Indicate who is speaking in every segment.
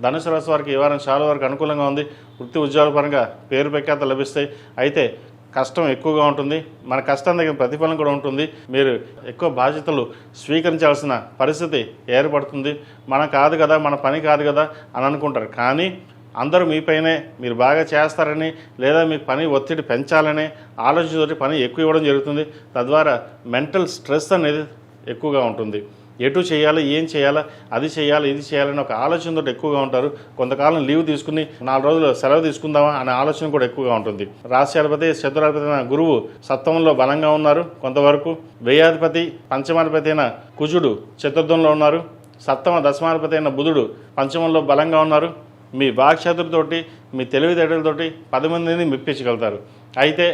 Speaker 1: ధనుసు రాశి వారికి ఈ వారం చాలా వరకు అనుకూలంగా ఉంది. వృత్తి ఉద్యోగాల పరంగా పేరు ప్రఖ్యాతలు లభిస్తాయి. అయితే కష్టం ఎక్కువగా ఉంటుంది. మన కష్టం దగ్గర ప్రతిఫలం కూడా ఉంటుంది. మీరు ఎక్కువ బాధ్యతలు స్వీకరించాల్సిన పరిస్థితి ఏర్పడుతుంది. మన కాదు కదా, మన పని కాదు కదా అని అనుకుంటారు. కానీ అందరూ మీపైనే మీరు బాగా చేస్తారని లేదా మీ పని ఒత్తిడి పెంచాలనే ఆలోచనతోటి పని ఎక్కువ ఇవ్వడం జరుగుతుంది. తద్వారా మెంటల్ స్ట్రెస్ అనేది ఎక్కువగా ఉంటుంది. ఎటు చేయాలి, ఏం చేయాలా, అది చేయాలి, ఇది చేయాలని ఒక ఆలోచనతో ఎక్కువగా ఉంటారు. కొంతకాలం లీవ్ తీసుకుని 4 రోజులు సెలవు తీసుకుందామా అనే ఆలోచన కూడా ఎక్కువగా ఉంటుంది. రాశ్యాధిపతి చతురాధిపతి అయిన గురువు సప్తమంలో బలంగా ఉన్నారు. కొంతవరకు వ్యయాధిపతి పంచమాధిపతి అయిన కుజుడు చతుర్థంలో ఉన్నారు. సప్తమ దశమాధిపతి అయిన బుధుడు పంచమంలో బలంగా ఉన్నారు. మీ వాక్చాతుర్యతోటి మీ తెలివితేటలతోటి 10 మందిని మెప్పించగలుగుతారు. అయితే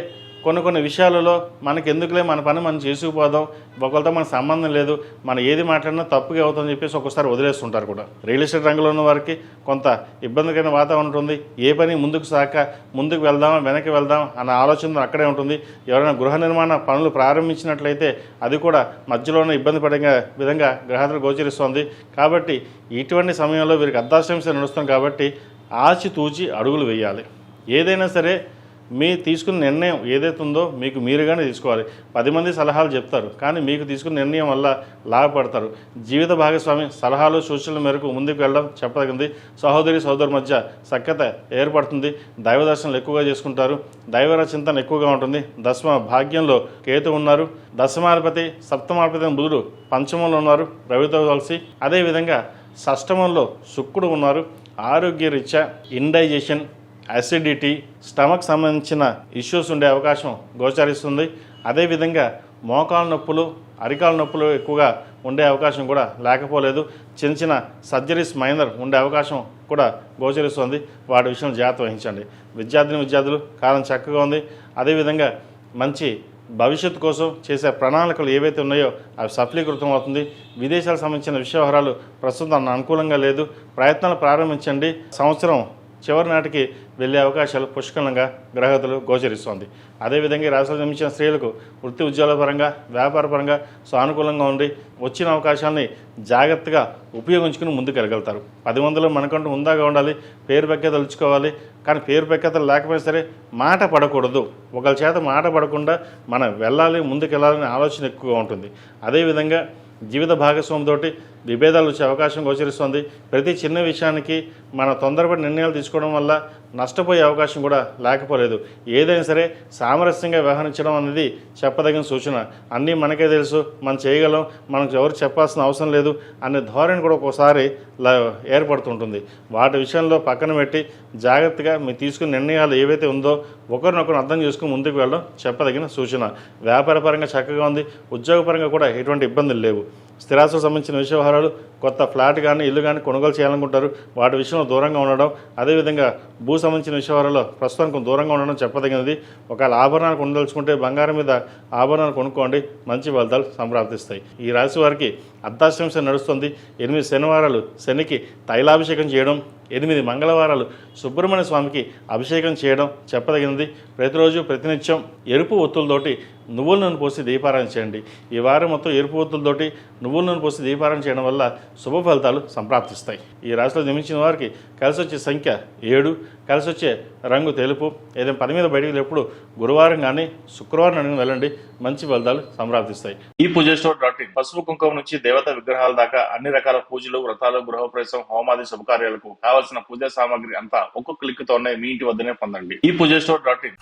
Speaker 1: కొన్ని విషయాలలో మనకి ఎందుకులే, మన పని మనం చేసుకుపోదాం, ఒకరితో మనకు సంబంధం లేదు, మనం ఏది మాట్లాడినా తప్పుగా అవుతుందని చెప్పేసి ఒక్కోసారి వదిలేస్తుంటారు కూడా. రియల్ ఎస్టేట్ రంగంలో ఉన్న వారికి కొంత ఇబ్బందికరమైన వాతావరణం ఉంటుంది. ఏ పని ముందుకు సాక ముందుకు వెళ్దాం వెనక్కి వెళ్దాం అన్న ఆలోచన అక్కడే ఉంటుంది. ఎవరైనా గృహ నిర్మాణ పనులు ప్రారంభించినట్లయితే అది కూడా మధ్యలోనే ఇబ్బంది పడే విధంగా గ్రహాలు గోచరిస్తోంది. కాబట్టి ఇటువంటి సమయంలో వీరికి అర్ధాష్టమి నడుస్తుంది. కాబట్టి ఆచితూచి అడుగులు వేయాలి. ఏదైనా సరే మీ తీసుకున్న నిర్ణయం ఏదైతే ఉందో మీకు మీరుగానే తీసుకోవాలి. 10 మంది సలహాలు చెప్తారు, కానీ మీకు తీసుకున్న నిర్ణయం వల్ల లాభపడతారు. జీవిత భాగస్వామి సలహాలు సూచనల మేరకు ముందుకు వెళ్ళడం చెప్పదగింది. సహోదరి మధ్య సఖ్యత ఏర్పడుతుంది. దైవ దర్శనాలు ఎక్కువగా చేసుకుంటారు. దైవర చింతన ఎక్కువగా ఉంటుంది. దశమ భాగ్యంలో కేతు ఉన్నారు. దశమాధిపతి సప్తమాధిపతి బుధుడు పంచమంలో ఉన్నారు రవితో కలిసి. అదేవిధంగా షష్టమంలో శుక్రుడు ఉన్నారు. ఆరోగ్య రీత్యా ఇండైజెషన్, అసిడిటీ, స్టమక్ సంబంధించిన ఇష్యూస్ ఉండే అవకాశం గోచరిస్తుంది. అదేవిధంగా మోకాలు నొప్పులు, అరికాల నొప్పులు ఎక్కువగా ఉండే అవకాశం కూడా లేకపోలేదు. చిన్న సర్జరీస్ మైనర్ ఉండే అవకాశం కూడా గోచరిస్తుంది. వాటి విషయంలో జాగ్రత్త వహించండి. విద్యార్థులు కాలం చక్కగా ఉంది. అదేవిధంగా మంచి భవిష్యత్తు కోసం చేసే ప్రణాళికలు ఏవైతే ఉన్నాయో అవి సఫలీకృతం అవుతుంది. విదేశాలకు సంబంధించిన విషయవహారాలు ప్రస్తుతం అనుకూలంగా లేదు. ప్రయత్నాలు ప్రారంభించండి. సంవత్సరం చివరి నాటికి వెళ్ళే అవకాశాలు పుష్కలంగా గ్రహతులు గోచరిస్తోంది. అదేవిధంగా రాష్ట్రాలు జన్మించిన స్త్రీలకు వృత్తి ఉద్యోగాల పరంగా వ్యాపార పరంగా సానుకూలంగా ఉండి వచ్చిన అవకాశాలని జాగ్రత్తగా ఉపయోగించుకుని ముందుకు వెళ్ళగలుగుతారు. 10 మందిలో మనకంటూ ఉందాగా ఉండాలి. పేరు ప్రఖ్యాతలు ఇచ్చుకోవాలి. కానీ పేరు ప్రఖ్యాతలు లేకపోయినా సరే మాట పడకూడదు. ఒకరి చేత మాట పడకుండా మనం వెళ్ళాలి, ముందుకు వెళ్ళాలనే ఆలోచన ఎక్కువగా ఉంటుంది. అదేవిధంగా జీవిత భాగస్వామితోటి విభేదాలు వచ్చే అవకాశం గోచరిస్తుంది. ప్రతి చిన్న విషయానికి మన తొందరపడి నిర్ణయాలు తీసుకోవడం వల్ల నష్టపోయే అవకాశం కూడా లేకపోలేదు. ఏదైనా సరే సామరస్యంగా వ్యవహరించడం అనేది చెప్పదగిన సూచన. అన్నీ మనకే తెలుసు, మనం చేయగలం, మనకు ఎవరు చెప్పాల్సిన అవసరం లేదు అనే ధోరణి కూడా ఒక్కోసారి ఏర్పడుతుంటుంది. వాటి విషయంలో పక్కన పెట్టి జాగ్రత్తగా మీరు తీసుకున్న నిర్ణయాలు ఏవైతే ఉందో ఒకరినొకరు అర్థం చేసుకుని ముందుకు వెళ్ళడం చెప్పదగిన సూచన. వ్యాపారపరంగా చక్కగా ఉంది. ఉద్యోగపరంగా కూడా ఎటువంటి ఇబ్బందులు లేవు. స్థిరాస్తులకు సంబంధించిన విషయవహారాలు, కొత్త ఫ్లాట్ కానీ ఇల్లు కానీ కొనుగోలు చేయాలనుకుంటారు. వాటి విషయంలో దూరంగా ఉండడం. అదేవిధంగా భూ సంబంధించిన విషయవహారాల్లో ప్రస్తుతానికి దూరంగా ఉండడం చెప్పదగినది. ఒకవేళ ఆభరణాలు కొనదలుచుకుంటే బంగారం మీద ఆభరణాలు కొనుక్కోండి, మంచి ఫలితాలు సంప్రాప్తిస్తాయి. ఈ రాశి వారికి అర్ధాష్టమి నడుస్తుంది. 8 శనివారాలు శనికి తైలాభిషేకం చేయడం, 8 మంగళవారాలు సుబ్రహ్మణ్య స్వామికి అభిషేకం చేయడం చెప్పదగినది. ప్రతిరోజు ప్రతినిత్యం ఎరుపు ఒత్తులతోటి నువ్వుల నూనె పోసి దీపారాయణ చేయండి. ఈ వారం మొత్తం ఎరుపు ఒత్తులతోటి నువ్వుల నూనె పోసి దీపారాయణ చేయడం వల్ల శుభ ఫలితాలు సంప్రాప్తిస్తాయి. ఈ రాశిలో జన్మించిన వారికి కలిసి వచ్చే సంఖ్య 7, కలిసి వచ్చే రంగు తెలుపు. ఏదైనా పని మీద బయటికి ఎప్పుడు గురువారం కానీ శుక్రవారం అడిగిన వెళ్ళండి, మంచి ఫలితాలు సంప్రాప్తిస్తాయి. ఈ పూజస్టోర్.in పసుపు కుంకుమ నుంచి దేవతా విగ్రహాల దాకా అన్ని రకాల పూజలు, వ్రతాలు, గృహప్రవేశం, హోమాది శుభకార్యాలకు కావాల్సిన పూజా సామాగ్రి అంతా ఒక్కొక్క క్లిక్ తోనే మీ ఇంటి వద్దనే పొందండి. ఈ పూజస్టోర్.in